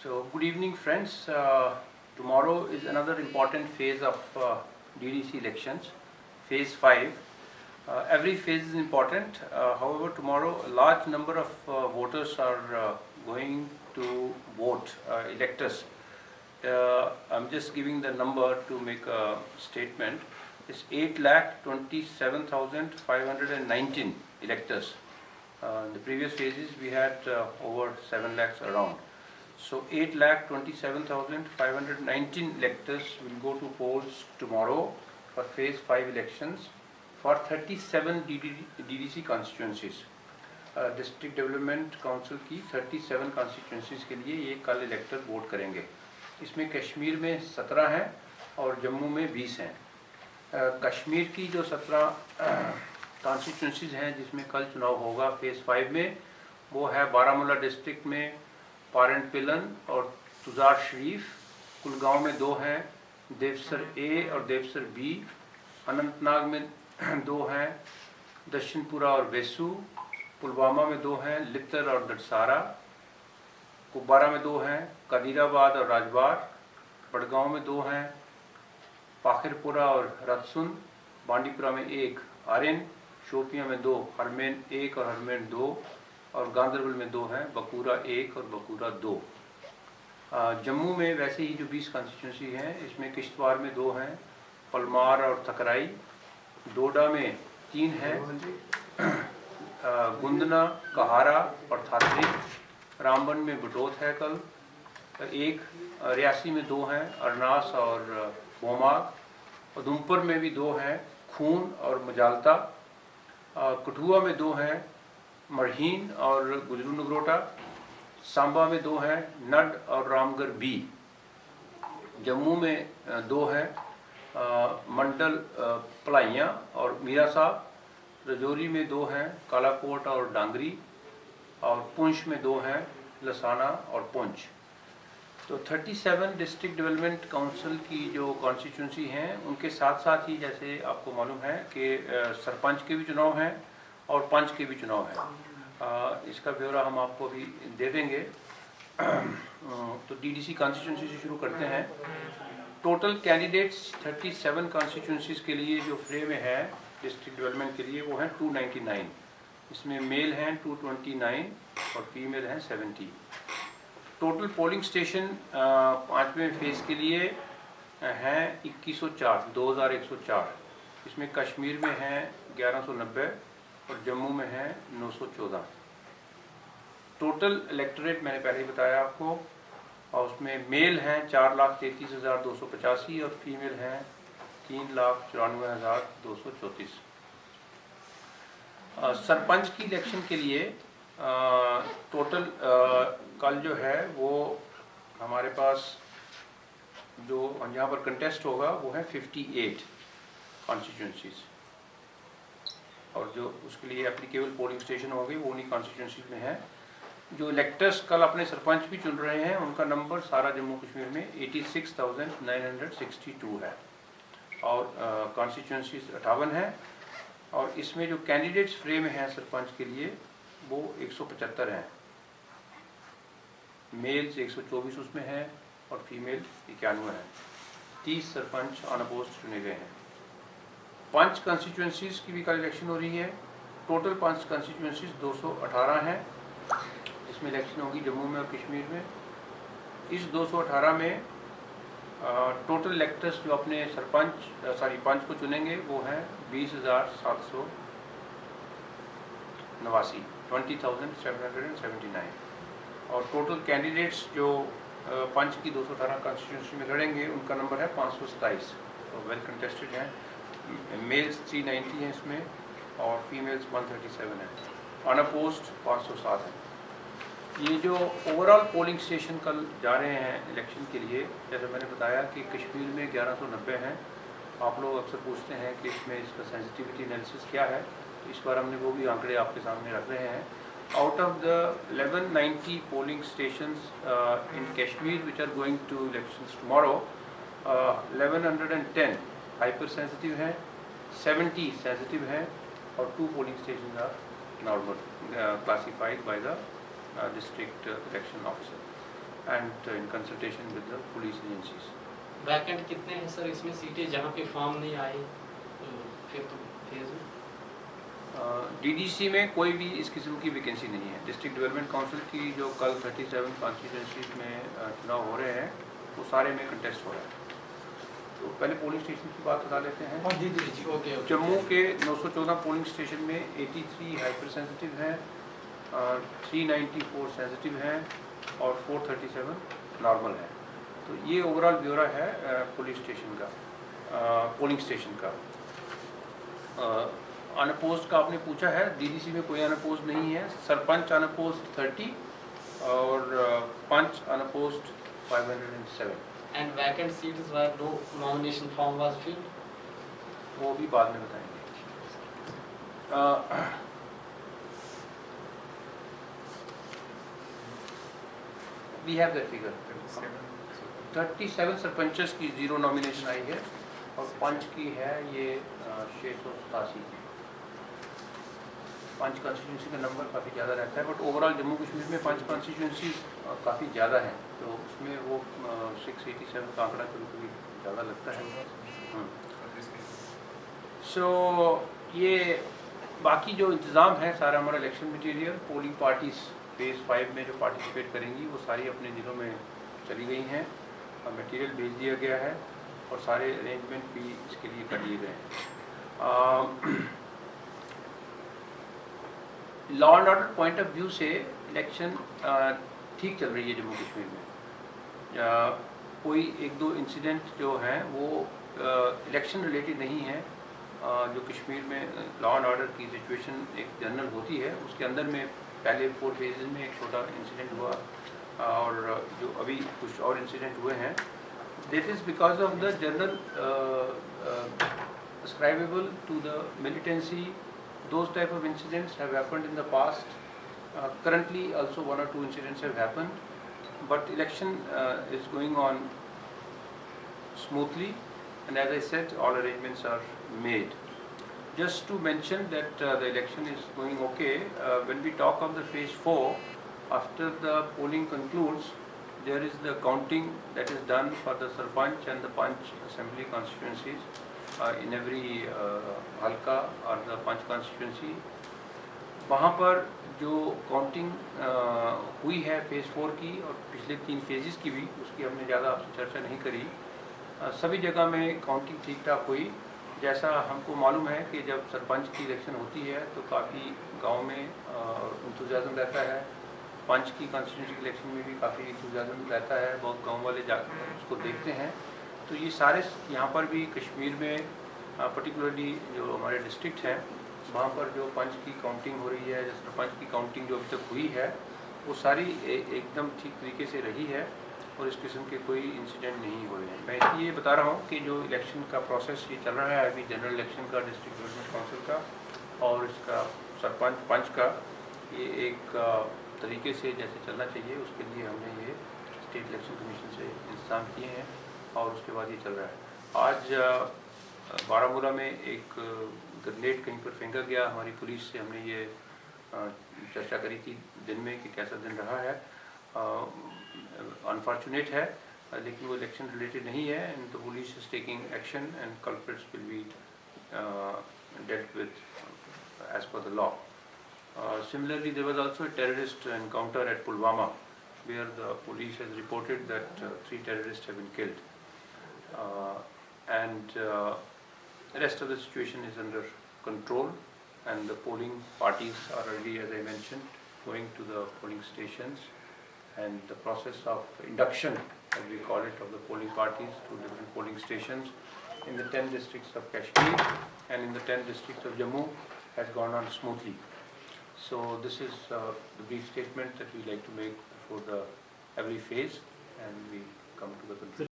So good evening friends. Tomorrow is another important phase of DDC elections, phase 5. Every phase is important. However, tomorrow a large number of voters are going to vote, electors. I'm just giving the number to make a statement. It's 8,27,519 electors. In the previous phases we had over 7 lakhs around. So 8,27,519 electors will go to polls tomorrow for phase 5 elections for 37 DDC constituencies. District development council की 37 constituencies के लिए ये कल इलेक्टर vote करेंगे. इसमें कश्मीर में 17 हैं और जम्मू में 20 हैं. कश्मीर की जो 17 कॉन्स्टिट्यूंसीज हैं जिसमें कल चुनाव होगा फेज़ 5 में, वो है बारामूला डिस्ट्रिक्ट में पारन पिलन और तुजार शरीफ. कुलगांव में 2 हैं, देवसर ए और देवसर बी. अनंतनाग में 2 हैं, दक्षिणपुरा और वेसू. पुलवामा में 2 हैं, लितर और दटसारा. कुपवारा में 2 हैं, कदीराबाद और राजबार. बड़गांव में 2 हैं, पाखिरपुरा और रतसुन. बांडीपुरा में 1 आर्यन. शोपियां में 2, हरमेन 1 और हरमेन 2. और गांधरबल में 2 हैं, बकूरा 1 और बकूरा 2. जम्मू में वैसे ही जो 20 कॉन्स्टिट्यूंसी हैं, इसमें किश्तवाड़ में 2 हैं, पलमार और थकराई. डोडा में 3 हैं, गुंदना, कहारा और थातरी. रामबन में बटोत है कल 1. रियासी में 2 हैं, अरनास और बोमाग. उधमपुर में भी 2 हैं, खून और मजालता. कठुआ में 2 हैं, मरहीन और गुजरू नगरोटा. सांबा में 2 हैं, नड और रामगढ़ बी. जम्मू में 2 हैं, मंडल पलाइयाँ और मीरा साहब. रजौरी में 2 हैं, कालाकोट और डांगरी. और पुंछ में 2 हैं, लसाना और पुंछ. तो 37 डिस्ट्रिक्ट डेवलपमेंट काउंसिल की जो कॉन्स्टिट्यूंसी हैं, उनके साथ साथ ही जैसे आपको मालूम है कि सरपंच के भी चुनाव हैं और पंच के भी चुनाव हैं. इसका ब्यौरा हम आपको अभी दे देंगे. तो डीडीसी कॉन्स्टिट्यूंसी से शुरू करते हैं. टोटल कैंडिडेट्स 37 कॉन्स्टिट्यूंसीज़ के लिए जो फ्रे में है डिस्ट्रिक्ट डेवलपमेंट के लिए, वो हैं 299. इसमें मेल हैं 229 और फीमेल हैं 70. टोटल पोलिंग स्टेशन 5वें फेज़ के लिए हैं 2104. इसमें कश्मीर में हैं 1190 और जम्मू में है 914. टोटल इलेक्टोरेट मैंने पहले ही बताया आपको, और उसमें मेल हैं 4,33,285 और फीमेल हैं 3,94,234. सरपंच की इलेक्शन के लिए टोटल कल जो है वो हमारे पास जो यहाँ पर कंटेस्ट होगा वो है 58 कॉन्स्टिट्यूंसीज़. और जो उसके लिए एप्लीकेबल पोलिंग स्टेशन होंगे वो उन्हीं कॉन्स्टिट्यूंसीज में है. जो इलेक्टर्स कल अपने सरपंच भी चुन रहे हैं, उनका नंबर सारा जम्मू कश्मीर में 86,962 है. और कॉन्स्टिट्यूंसीज 58 है. और इसमें जो कैंडिडेट्स फ्रे में हैं सरपंच के लिए वो 175 हैं. मेल्स 124 उसमें हैं और फीमेल 91 हैं. 30 सरपंच अनअपोज्ड चुने गए हैं. 5 कॉन्स्टिट्यूंसीज़ की भी कल इलेक्शन हो रही है. टोटल 5 कॉन्स्टिट्यूंसीज़ 218 हैं. इसमें इलेक्शन होगी जम्मू में और कश्मीर में. इस 218 में टोटल इलेक्टर्स जो अपने पंच को चुनेंगे वो हैं 20,789, 20,779. और टोटल कैंडिडेट्स जो पंच की 218 कॉन्स्टिट्यूंसी में लड़ेंगे उनका नंबर है 527. तो वेल कंटेस्टेड हैं. मेल्स 390 हैं इसमें और फीमेल्स 137 हैं. अनअपोज्ड 507 हैं. ये जो ओवरऑल पोलिंग स्टेशन कल जा रहे हैं इलेक्शन के लिए, जैसे मैंने बताया कि कश्मीर में 1190 हैं. आप लोग अक्सर पूछते हैं कि इसमें इसका सेंसिटिविटी एनालिसिस क्या है, तो इस बार हमने वो भी आंकड़े आपके सामने रख रहे हैं. Out of the 1190 polling stations in Kashmir which are going to elections tomorrow, 1110 hyper sensitive हैं, 70 सेंसिटिव हैं और 2 polling station are normal classified by the district election officer. and in consultation with the police agencies. Vacant कितने हैं sir इसमें सीटें जहाँ पे form नहीं आए फिफ्थ फेज में? डीडीसी में कोई भी इस किस्म की वैकेंसी नहीं है। डिस्ट्रिक्ट डेवलपमेंट काउंसिल की जो कल 37 कॉन्स्टिट्यूंसीज में चुनाव हो रहे हैं वो सारे में कंटेस्ट हो रहा है। तो पहले पोलिंग स्टेशन की बात बता लेते हैं। जी ओके। जम्मू के 914 पोलिंग स्टेशन में 83 हाइपर सेंसिटिव हैं, 394 सेंसिटिव हैं और 437 नॉर्मल है। तो ये ओवरऑल ब्यौरा है पोलिंग स्टेशन का। अनअपोज्ड का आपने पूछा है, डीडीसी में कोई अनअपोज्ड नहीं है। सरपंच अनअपोज्ड 30 और panch unopposed 507। And vacant seats where no nomination form was filled, वो भी बाद में बताएंगे। We have that figure. 37 sarpanches की 0 नॉमिनेशन आई है और पंच की है ये 687 की। पंच कॉन्स्टिट्यूंसी का नंबर काफ़ी ज़्यादा रहता है, बट ओवरऑल जम्मू कश्मीर में पंच कॉन्स्टिट्यूंसी काफ़ी ज़्यादा है, तो उसमें वो 687 का आंकड़ा कभी कभी ज़्यादा लगता है। सो ये बाकी जो इंतज़ाम है सारा हमारा election material, polling parties phase 5 में जो पार्टिसिपेट करेंगी वो सारी अपने ज़िलों में चली गई हैं और मटीरियल भेज दिया गया है और सारे अरेंजमेंट भी इसके लिए कर लिए गए हैं। Law and order point of view से इलेक्शन ठीक चल रही है जम्मू कश्मीर में। कोई एक दो इंसिडेंट जो हैं वो इलेक्शन रिलेटेड नहीं है। जो कश्मीर में लॉ एंड ऑर्डर की सिचुएशन एक जनरल होती है, उसके अंदर में पहले 4 फेजेस में एक छोटा इंसिडेंट हुआ और जो अभी कुछ और इंसिडेंट हुए हैं, this is because of the general ascribable to the militancy. Those type of incidents have happened in the past. Currently also 1 or 2 incidents have happened, but election is going on smoothly, and as I said, all arrangements are made. Just to mention that the election is going okay. When we talk of the phase 4, after the polling concludes, there is the counting that is done for the Sarpanch and the Panch assembly constituencies in every हल्का और the Panch constituency. वहाँ पर जो counting हुई है phase 4 की और पिछले 3 फेजेस की भी, उसकी हमने ज़्यादा आपसे चर्चा नहीं करी। सभी जगह में काउंटिंग ठीक ठाक हुई। जैसा हमको मालूम है कि जब सरपंच की इलेक्शन होती है तो काफ़ी गांव में इंतज़ाम रहता है। पंच की कॉन्स्टिट्यूंसी की इलेक्शन में भी काफ़ी इंतज़ाम रहता है, बहुत गांव वाले जाकर उसको देखते हैं। तो ये सारे यहाँ पर भी कश्मीर में पर्टिकुलरली जो हमारे डिस्ट्रिक्ट हैं वहाँ पर जो पंच की काउंटिंग हो रही है, सरपंच की काउंटिंग जो अभी तक हुई है वो सारी एकदम ठीक तरीके से रही है और इस किस्म के कोई इंसिडेंट नहीं हुए हैं। मैं इसलिए बता रहा हूँ कि जो इलेक्शन का प्रोसेस ये चल रहा है अभी, जनरल इलेक्शन का, डिस्ट्रिक्ट डेवलपमेंट काउंसिल का और इसका सरपंच पंच का, ये एक तरीके से जैसे चलना चाहिए उसके लिए हमने ये स्टेट इलेक्शन कमीशन से इंतजाम किए हैं और उसके बाद ये चल रहा है। आज बारामूला में एक ग्रेनेड कहीं पर फेंका गया, हमारी पुलिस से हमने ये चर्चा करी थी दिन में कि कैसा दिन रहा है। अनफॉर्चुनेट है लेकिन वो इलेक्शन रिलेटेड नहीं है, and the police is taking action and culprits will be dealt with as per the law. Similarly, there was also a terrorist encounter at Pulwama where the police has reported that 3 terrorists have been killed, and the rest of the situation is under control, and the polling parties are already, as I mentioned, going to the polling stations, and the process of induction, as we call it, of the polling parties to different polling stations in the 10 districts of Kashmir and in the 10 districts of Jammu has gone on smoothly. So this is the brief statement that we like to make for the every phase, and we come to the conclusion.